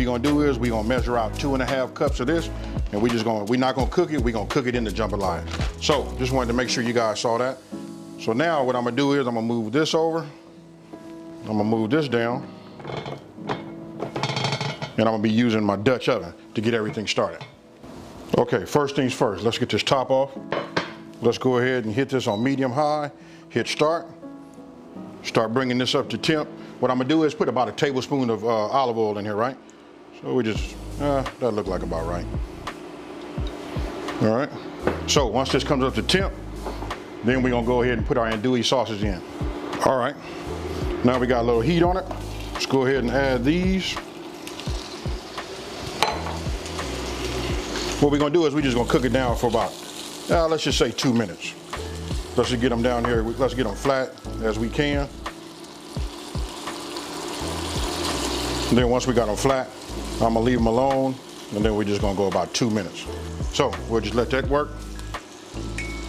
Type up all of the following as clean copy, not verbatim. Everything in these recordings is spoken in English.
we're gonna do is we're gonna measure out 2.5 cups of this, and we're not gonna cook it, we're gonna cook it in the jambalaya. So just wanted to make sure you guys saw that. So now what I'm gonna do is I'm gonna move this over, I'm gonna move this down, and I'm gonna be using my Dutch oven to get everything started. Okay, first things first, let's get this top off. Let's go ahead and hit this on medium high, hit start. Start bringing this up to temp. What I'm gonna do is put about a tablespoon of olive oil in here, right? So we just, that look like about right. All right, so once this comes up to temp, then we're gonna go ahead and put our andouille sauces in. All right, now we got a little heat on it. Let's go ahead and add these. What we're gonna do is we're just gonna cook it down for about, let's just say 2 minutes. Let's just get them down here, let's get them flat as we can. And then once we got them flat, I'm gonna leave them alone, and then we're just gonna go about 2 minutes. So we'll just let that work.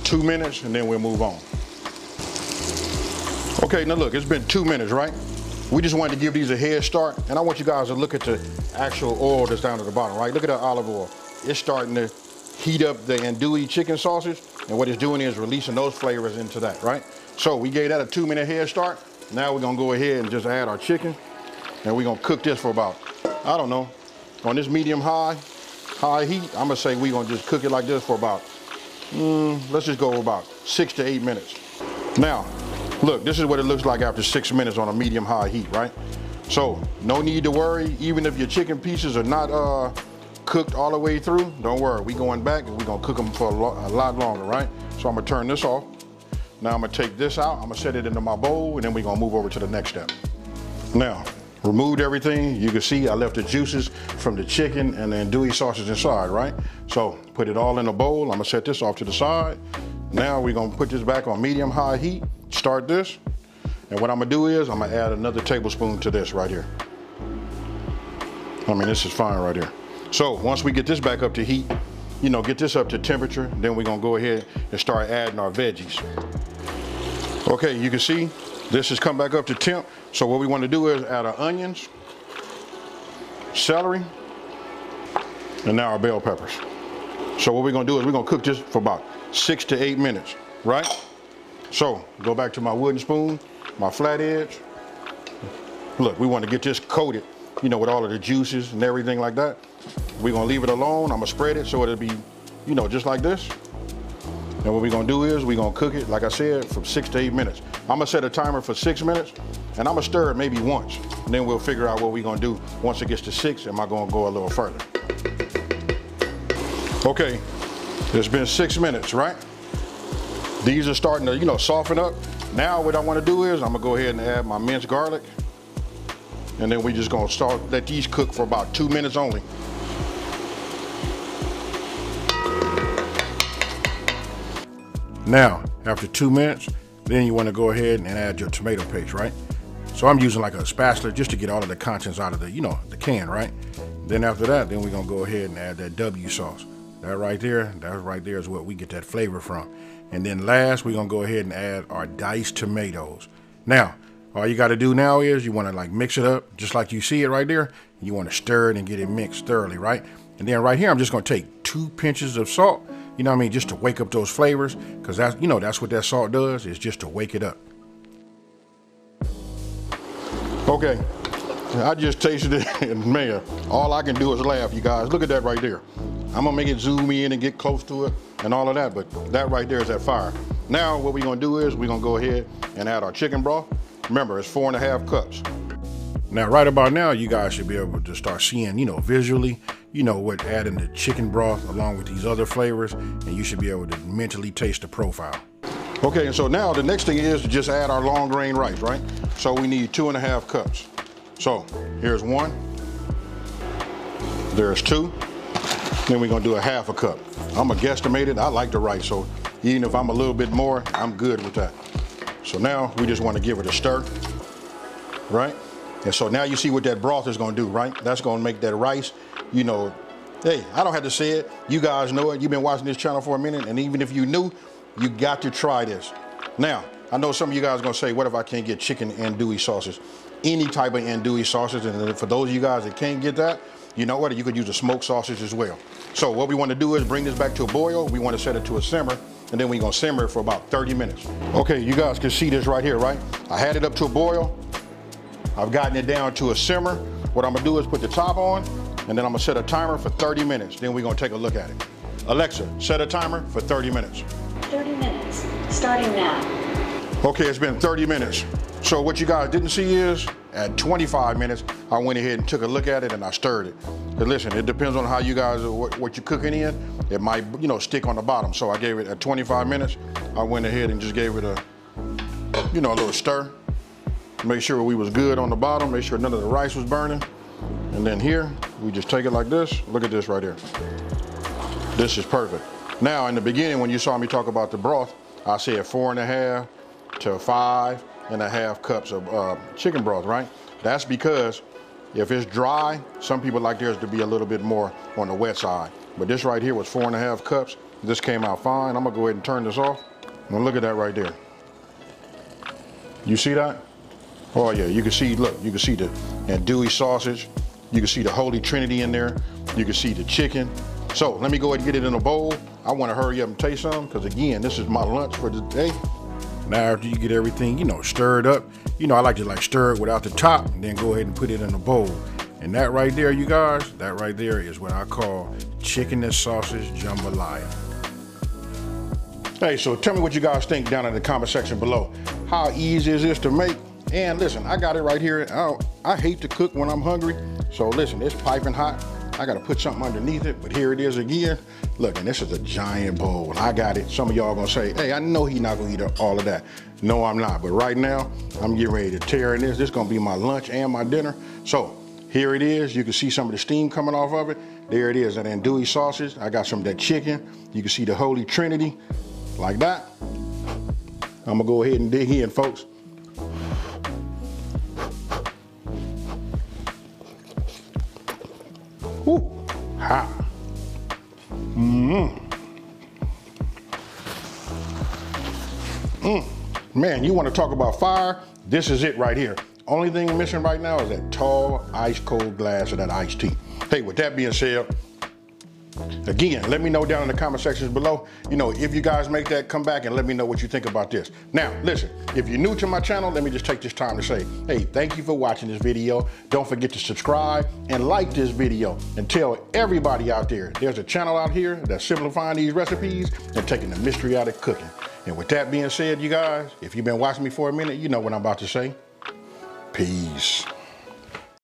2 minutes, and then we'll move on. Okay, now look, it's been 2 minutes, right? We just wanted to give these a head start, and I want you guys to look at the actual oil that's down at the bottom, right? Look at that olive oil. It's starting to heat up the andouille chicken sausage, and what it's doing is releasing those flavors into that, right? So we gave that a 2-minute head start. Now we're gonna go ahead and just add our chicken, and we're gonna cook this for about, I don't know, on this medium high heat, I'm gonna say we're gonna just cook it like this for about, let's just go about 6 to 8 minutes. Now, look, this is what it looks like after 6 minutes on a medium high heat, right? So no need to worry, even if your chicken pieces are not cooked all the way through, don't worry, we going back and we're gonna cook them for a lot longer, right? So I'm gonna turn this off. Now I'm gonna take this out, I'm gonna set it into my bowl, and then we're gonna move over to the next step. Now, removed everything. You can see I left the juices from the chicken and the andouille sausage inside, right? So put it all in a bowl. I'm gonna set this off to the side. Now we're gonna put this back on medium high heat, start this. And what I'm gonna do is I'm gonna add another tablespoon to this right here. I mean, this is fine right here. So once we get this back up to heat, get this up to temperature, then we're gonna go ahead and start adding our veggies. Okay, you can see this has come back up to temp. So what we want to do is add our onions, celery, and now our bell peppers. So what we're gonna do is we're gonna cook this for about 6 to 8 minutes, right? So go back to my wooden spoon, my flat edge. Look, we want to get this coated, with all of the juices and everything like that. We're gonna leave it alone. I'm gonna spread it so it'll be, just like this. And what we're gonna do is we're gonna cook it, like I said, from 6 to 8 minutes. I'm gonna set a timer for 6 minutes, and I'm gonna stir it maybe once. And then we'll figure out what we're gonna do once it gets to 6. Am I gonna go a little further? Okay, it's been 6 minutes, right? These are starting to, soften up. Now what I wanna do is I'm gonna go ahead and add my minced garlic. And then we just gonna let these cook for about 2 minutes only. Now, after 2 minutes, then you want to go ahead and add your tomato paste, right? So I'm using like a spatula just to get all of the contents out of the, the can, right? Then after that, then we're gonna go ahead and add that W sauce. That right there is what we get that flavor from. And then last, we're gonna go ahead and add our diced tomatoes. Now, all you gotta do now is you wanna mix it up, just like you see it right there. You wanna stir it and get it mixed thoroughly, right? And then right here, I'm just gonna take 2 pinches of salt, just to wake up those flavors, because that's, that's what that salt does, is just to wake it up. Okay, I just tasted it, and man, all I can do is laugh, you guys. Look at that right there. I'm gonna make it zoom in and get close to it and all of that, but that right there is that fire. Now what we're gonna do is we're gonna go ahead and add our chicken broth. Remember, it's 4.5 cups. Now, right about now, you guys should be able to start seeing, visually, what adding the chicken broth along with these other flavors, and you should be able to mentally taste the profile. Okay, and so now the next thing is to just add our long grain rice, right? So we need 2.5 cups. So here's 1, there's 2, then we're gonna do a 1/2 cup. I'm gonna guesstimate it. I like the rice, so even if I'm a little bit more, I'm good with that. So now we just wanna give it a stir, right? And so now you see what that broth is gonna do, right? That's gonna make that rice, hey, I don't have to say it. You guys know it. You've been watching this channel for a minute, and even if you knew, you got to try this. Now, I know some of you guys are gonna say, what if I can't get chicken andouille sausage? Any type of andouille sausage, and for those of you guys that can't get that, you know what, you could use a smoked sausage as well. So what we want to do is bring this back to a boil. We want to set it to a simmer, and then we're gonna simmer it for about 30 minutes. Okay, you guys can see this right here, right? I had it up to a boil. I've gotten it down to a simmer. What I'm gonna do is put the top on, and then I'm gonna set a timer for 30 minutes. Then we're gonna take a look at it. Alexa, set a timer for 30 minutes. 30 minutes, starting now. Okay, it's been 30 minutes. So what you guys didn't see is, at 25 minutes, I went ahead and took a look at it and I stirred it. But listen, it depends on how you guys, what you're cooking in. It might, you know, stick on the bottom. So I gave it at 25 minutes. I went ahead and just gave it a, you know, a little stir. Make sure we was good on the bottom. Make sure none of the rice was burning. And then here, we just take it like this. Look at this right here. This is perfect. Now, in the beginning, when you saw me talk about the broth, I said 4.5 to 5.5 cups of chicken broth, right? That's because if it's dry, some people like theirs to be a little bit more on the wet side. But this right here was 4.5 cups. This came out fine. I'm gonna go ahead and turn this off. Now look at that right there. You see that? Oh yeah, you can see, look, you can see the andouille sausage. You can see the Holy Trinity in there. You can see the chicken. So let me go ahead and get it in a bowl. I wanna hurry up and taste some, because again, this is my lunch for the day. Now after you get everything, you know, stirred up, you know, I like to like stir it without the top and then go ahead and put it in a bowl. And that right there, you guys, that right there is what I call chicken and sausage jambalaya. Hey, so tell me what you guys think down in the comment section below. How easy is this to make? And listen, I got it right here. I hate to cook when I'm hungry. So listen, it's piping hot. I gotta put something underneath it, but here it is again. Look, and this is a giant bowl. I got it. Some of y'all gonna say, hey, I know he's not gonna eat all of that. No, I'm not. But right now, I'm getting ready to tear in this. This is gonna be my lunch and my dinner. So here it is. You can see some of the steam coming off of it. There it is, that andouille sausage. I got some of that chicken. You can see the Holy Trinity, like that. I'm gonna go ahead and dig in, folks. Woo, hot. Man, you want to talk about fire? This is it right here. Only thing missing right now is that tall, ice cold glass of that iced tea. Hey, with that being said, again, let me know down in the comment sections below. You know, if you guys make that, come back and let me know what you think about this. Now, listen, if you're new to my channel, let me just take this time to say, hey, thank you for watching this video. Don't forget to subscribe and like this video, and tell everybody out there, there's a channel out here that's simplifying these recipes and taking the mystery out of cooking. And with that being said, you guys, if you've been watching me for a minute, you know what I'm about to say. Peace.